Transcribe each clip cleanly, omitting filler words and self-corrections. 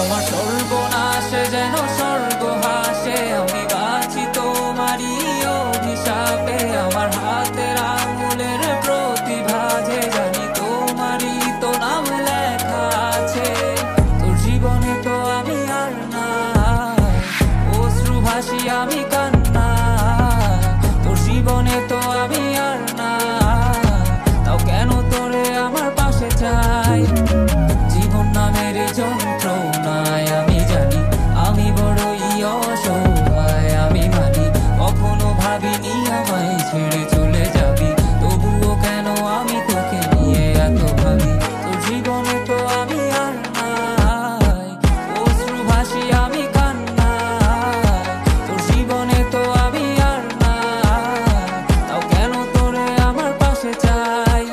আমার সর্বনাশে যেন স্বর্গ হাসে, আমি বাঁচি তোমারই অভিশাপে। আমার হাতের আঙুলের প্রতিভাজে জানি তোমারই তো নাম লেখা আছে। তোর জীবনে তো আমি আর না, অশ্রু ভাসি আমি কান্না। তোর জীবনে তো আমি আর না, তাও কেন তোরে আমার পাশে চাই। জীবন নামের যন্ত্রণায় আমি জানি আমি বড়ই অসহায়, আমি মানি কখনো ভাবিনি আমায় ছেড়ে চলে যাবি, তবুও কেন আমি তোকে নিয়ে এত ভাবি। তোর জীবনে তো আমি আর নাই, অশ্রু ভাসি আমি কান্না। তোর জীবনে তো আমি আর না, তাও কেন তোরে আমার পাশে চাই।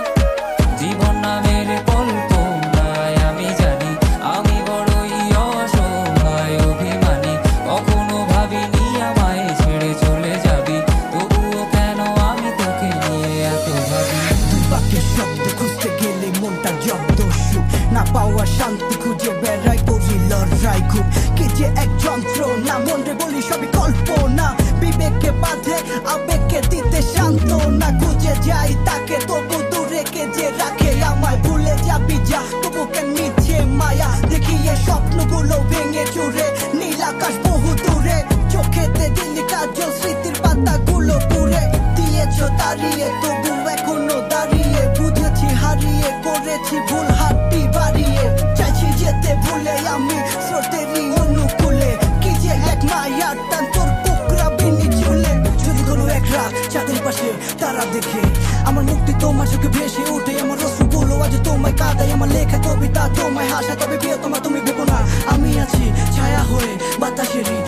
জীবন নামের কল্পনায় আমি জানি আমি বড়ই অসহায়, অভিমানী কখনো ভাবিনি আমায় ছেড়ে চলে যাবি, তবুও কেন আমি তোকে নিয়ে এত ভাবি। দুই বাক্যের শব্দ খুঁজতে গেলে মনটা জব্দ, সুখ না পাওয়া শান্তি খুঁজে বেড়াই করি লড়াই। খুব কি যে এক যন্ত্রণা, মনরে বলি সবই কল্পনা। বিবেককে বাঁধে আবেগকে দিতে সান্ত্বনা, খুঁজে যাই তাকে তবু দূরে কে যে রাখে আমায়। ভুলে যাবি যা তবু কেন মিছে মায়া, দেখি এ স্বপ্নগুলো ভেঙে চুরে নীল আকাশ বহু দূরে। চোখেতে দিলি কাজল স্মৃতির পাতাগুলো পুড়ে দিয়েছো দাঁড়িয়ে, তবু এখনো দাঁড়িয়ে। বুঝেছি হারিয়ে করেছি ভুল, হাতটি বাড়িয়ে চাইছি যেতে ভুলে আমি স্রোতেরই অনুকূলে। কি যে এক মায়ার টান তোর কুকরা বিনি চুলে। যদি কোনো এক রাত চাঁদের পাশে তারা দেখে আমার মুক্তি তোমার চোখে ভেসে ওঠে, আমার অশ্রুগুলো আজ তোমায় কাঁদাই। আমার লেখা কবিতা তোমায় হাসা, তবে বিয়ে তোমার তুমি ভেবো না আমি আছি ছায়া হয়ে বাতাসেরই